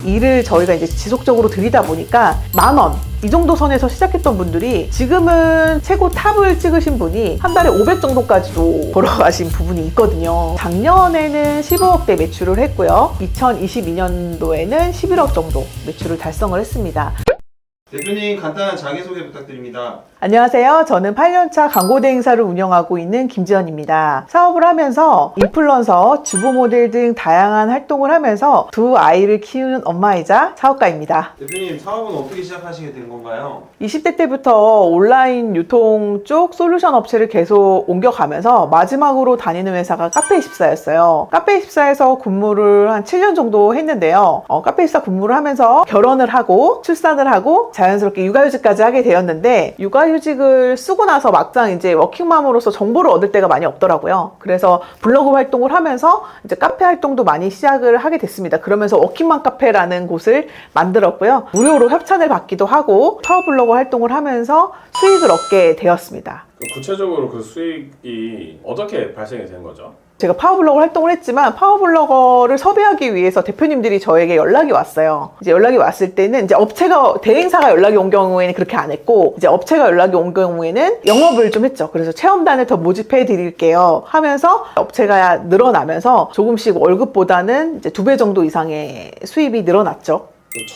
일을 저희가 이제 지속적으로 드리다 보니까 10,000원 이 정도 선에서 시작했던 분들이 지금은 최고 탑을 찍으신 분이 한 달에 500 정도까지도 벌어가신 부분이 있거든요. 작년에는 15억대 매출을 했고요. 2022년도에는 11억 정도 매출을 달성을 했습니다. 대표님 간단한 자기소개 부탁드립니다. 안녕하세요. 저는 8년차 광고대 행사를 운영하고 있는 김지연입니다. 사업을 하면서 인플루언서, 주부 모델 등 다양한 활동을 하면서 두 아이를 키우는 엄마이자 사업가입니다. 대표님 사업은 어떻게 시작하시게 된 건가요? 20대 때부터 온라인 유통 쪽 솔루션 업체를 계속 옮겨가면서 마지막으로 다니는 회사가 카페24였어요. 카페24에서 근무를 한 7년 정도 했는데요. 카페24 근무를 하면서 결혼을 하고 출산을 하고 자연스럽게 육아휴직까지 하게 되었는데 육아휴직을 쓰고 나서 막상 이제 워킹맘으로서 정보를 얻을 때가 많이 없더라고요. 그래서 블로그 활동을 하면서 이제 카페 활동도 많이 시작을 하게 됐습니다. 그러면서 워킹맘 카페라는 곳을 만들었고요. 무료로 협찬을 받기도 하고 파워블로거 활동을 하면서 수익을 얻게 되었습니다. 구체적으로 그 수익이 어떻게 발생이 된 거죠? 제가 파워블로거 활동을 했지만 파워블로거를 섭외하기 위해서 대표님들이 저에게 연락이 왔어요. 이제 연락이 왔을 때는 이제 업체가 대행사가 연락이 온 경우에는 그렇게 안 했고 이제 업체가 연락이 온 경우에는 영업을 좀 했죠. 그래서 체험단을 더 모집해 드릴게요 하면서 업체가 늘어나면서 조금씩 월급보다는 이제 2배 정도 이상의 수입이 늘어났죠.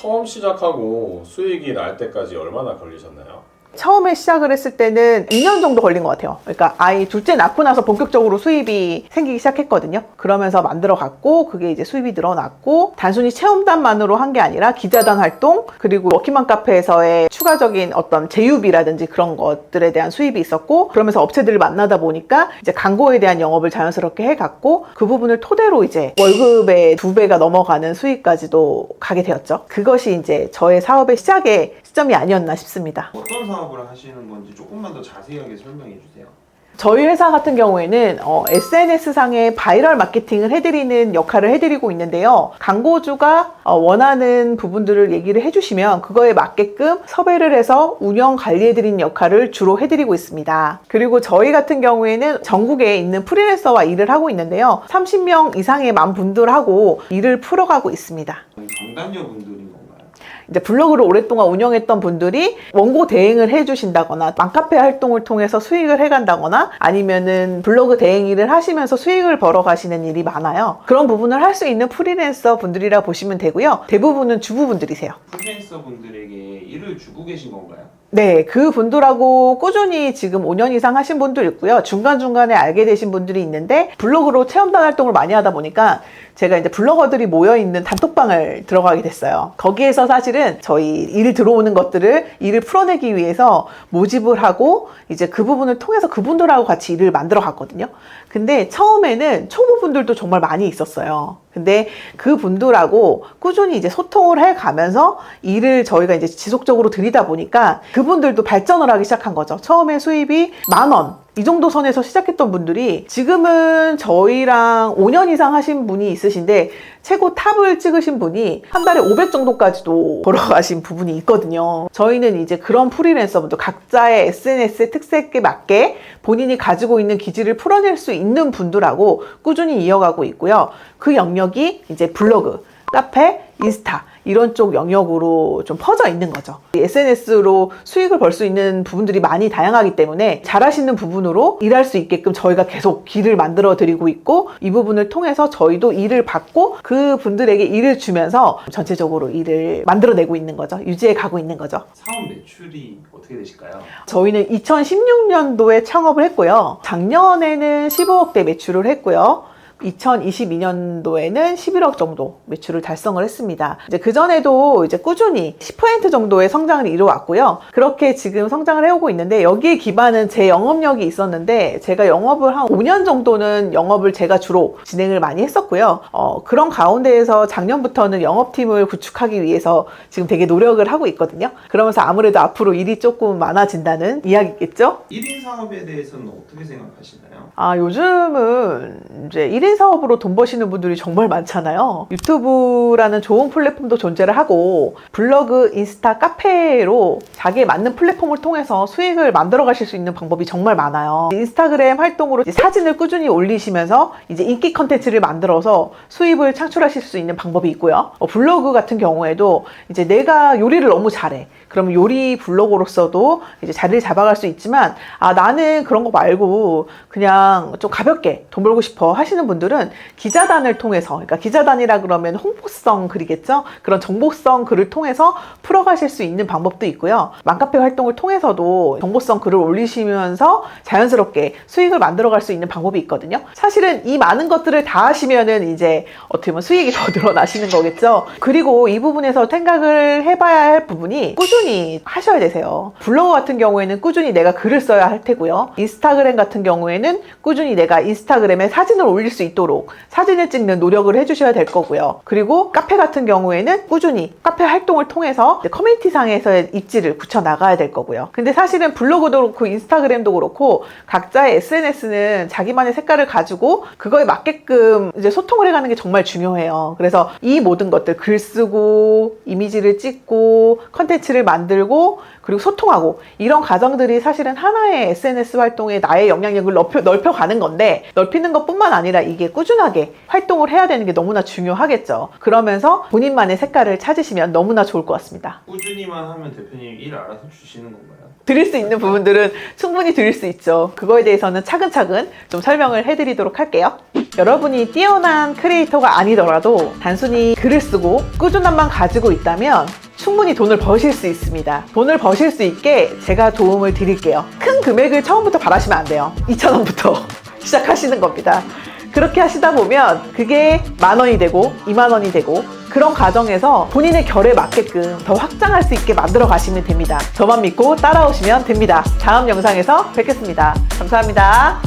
처음 시작하고 수익이 날 때까지 얼마나 걸리셨나요? 처음에 시작을 했을 때는 2년 정도 걸린 것 같아요. 그러니까 아이 둘째 낳고 나서 본격적으로 수입이 생기기 시작했거든요. 그러면서 만들어 갔고 그게 이제 수입이 늘어났고 단순히 체험단만으로 한 게 아니라 기자단 활동 그리고 워킹맘 카페에서의 추가적인 어떤 제휴비라든지 그런 것들에 대한 수입이 있었고 그러면서 업체들을 만나다 보니까 이제 광고에 대한 영업을 자연스럽게 해갔고 그 부분을 토대로 이제 월급의 2배가 넘어가는 수익까지도 가게 되었죠. 그것이 이제 저의 사업의 시작의 시점이 아니었나 싶습니다. 어떤 사업을 하시는 건지 조금만 더 자세하게 설명해 주세요. 저희 회사 같은 경우에는 SNS상에 바이럴 마케팅을 해드리는 역할을 해드리고 있는데요. 광고주가 원하는 부분들을 얘기를 해주시면 그거에 맞게끔 섭외를 해서 운영 관리해드리는 역할을 주로 해드리고 있습니다. 그리고 저희 같은 경우에는 전국에 있는 프리랜서와 일을 하고 있는데요. 30명 이상의 분들하고 일을 풀어가고 있습니다. 강단녀 분들인 건가요? 이제 블로그를 오랫동안 운영했던 분들이 원고 대행을 해주신다거나 맘카페 활동을 통해서 수익을 해간다거나 아니면은 블로그 대행 일을 하시면서 수익을 벌어 가시는 일이 많아요. 그런 부분을 할 수 있는 프리랜서 분들이라 보시면 되고요. 대부분은 주부분들이세요. 프리랜서 분들에게 일을 주고 계신 건가요? 네, 그 분들하고 꾸준히 지금 5년 이상 하신 분도 있고요. 중간중간에 알게 되신 분들이 있는데 블로그로 체험단 활동을 많이 하다 보니까 제가 이제 블로거들이 모여있는 단톡방을 들어가게 됐어요. 거기에서 사실은 저희 일 들어오는 것들을 일을 풀어내기 위해서 모집을 하고 이제 그 부분을 통해서 그분들하고 같이 일을 만들어 갔거든요. 근데 처음에는 초보분들도 정말 많이 있었어요. 근데 그 분들하고 꾸준히 이제 소통을 해 가면서 일을 저희가 이제 지속적으로 드리다 보니까 그분들도 발전을 하기 시작한 거죠. 처음에 수입이 10,000원 이 정도 선에서 시작했던 분들이 지금은 저희랑 5년 이상 하신 분이 있으신데 최고 탑을 찍으신 분이 한 달에 500 정도까지도 벌어가신 부분이 있거든요. 저희는 이제 그런 프리랜서분들 각자의 SNS의 특색에 맞게 본인이 가지고 있는 기질을 풀어낼 수 있는 분들하고 꾸준히 이어가고 있고요. 그 영역이 이제 블로그, 카페, 인스타 이런 쪽 영역으로 좀 퍼져 있는 거죠. SNS로 수익을 벌 수 있는 부분들이 많이 다양하기 때문에 잘하시는 부분으로 일할 수 있게끔 저희가 계속 길을 만들어 드리고 있고 이 부분을 통해서 저희도 일을 받고 그 분들에게 일을 주면서 전체적으로 일을 만들어내고 있는 거죠. 유지해 가고 있는 거죠. 사업 매출이 어떻게 되실까요? 저희는 2016년도에 창업을 했고요. 작년에는 15억대 매출을 했고요. 2022년도에는 11억 정도 매출을 달성을 했습니다. 이제 그전에도 이제 꾸준히 10% 정도의 성장을 이루어왔고요. 그렇게 지금 성장을 해오고 있는데 여기에 기반은 제 영업력이 있었는데 제가 영업을 한 5년 정도는 영업을 제가 주로 진행을 많이 했었고요. 그런 가운데에서 작년부터는 영업팀을 구축하기 위해서 지금 되게 노력을 하고 있거든요. 그러면서 아무래도 앞으로 일이 조금 많아진다는 이야기겠죠? 1인 사업에 대해서는 어떻게 생각하시나요? 요즘은 이제 1인 개인 사업으로 돈 버시는 분들이 정말 많잖아요. 유튜브라는 좋은 플랫폼도 존재를 하고 블로그, 인스타, 카페로 자기에 맞는 플랫폼을 통해서 수익을 만들어 가실 수 있는 방법이 정말 많아요. 인스타그램 활동으로 이제 사진을 꾸준히 올리시면서 이제 인기 컨텐츠를 만들어서 수입을 창출하실 수 있는 방법이 있고요. 블로그 같은 경우에도 이제 내가 요리를 너무 잘해. 그러면 요리 블로거로서도 이제 자리를 잡아갈 수 있지만, 아, 나는 그런 거 말고 그냥 좀 가볍게 돈 벌고 싶어 하시는 분들은 기자단을 통해서, 그러니까 기자단이라 그러면 홍보성 글이겠죠? 그런 정보성 글을 통해서 풀어가실 수 있는 방법도 있고요. 맘카페 활동을 통해서도 정보성 글을 올리시면서 자연스럽게 수익을 만들어갈 수 있는 방법이 있거든요. 사실은 이 많은 것들을 다 하시면은 이제 어떻게 보면 수익이 더 늘어나시는 거겠죠. 그리고 이 부분에서 생각을 해봐야 할 부분이 꾸준히 하셔야 되세요. 블로그 같은 경우에는 꾸준히 내가 글을 써야 할 테고요. 인스타그램 같은 경우에는 꾸준히 내가 인스타그램에 사진을 올릴 수 있도록 사진을 찍는 노력을 해주셔야 될 거고요. 그리고 카페 같은 경우에는 꾸준히 카페 활동을 통해서 커뮤니티 상에서의 입지를 붙여 나가야 될 거고요. 근데 사실은 블로그도 그렇고 인스타그램도 그렇고 각자의 SNS는 자기만의 색깔을 가지고 그거에 맞게끔 이제 소통을 해가는 게 정말 중요해요. 그래서 이 모든 것들, 글 쓰고 이미지를 찍고 컨텐츠를 만들고 그리고 소통하고 이런 과정들이 사실은 하나의 SNS 활동에 나의 영향력을 넓혀가는 건데, 넓히는 것뿐만 아니라 이게 꾸준하게 활동을 해야 되는 게 너무나 중요하겠죠. 그러면서 본인만의 색깔을 찾으시면 너무나 좋을 것 같습니다. 꾸준히만 하면 대표님 일 알아서 주시는 건가요? 드릴 수 있는 부분들은 충분히 드릴 수 있죠. 그거에 대해서는 차근차근 좀 설명을 해드리도록 할게요. 여러분이 뛰어난 크리에이터가 아니더라도 단순히 글을 쓰고 꾸준함만 가지고 있다면 충분히 돈을 버실 수 있습니다. 돈을 버실 수 있게 제가 도움을 드릴게요. 큰 금액을 처음부터 바라시면 안 돼요. 2,000원부터 시작하시는 겁니다. 그렇게 하시다 보면 그게 10,000원이 되고 20,000원이 되고 그런 과정에서 본인의 결에 맞게끔 더 확장할 수 있게 만들어 가시면 됩니다. 저만 믿고 따라오시면 됩니다. 다음 영상에서 뵙겠습니다. 감사합니다.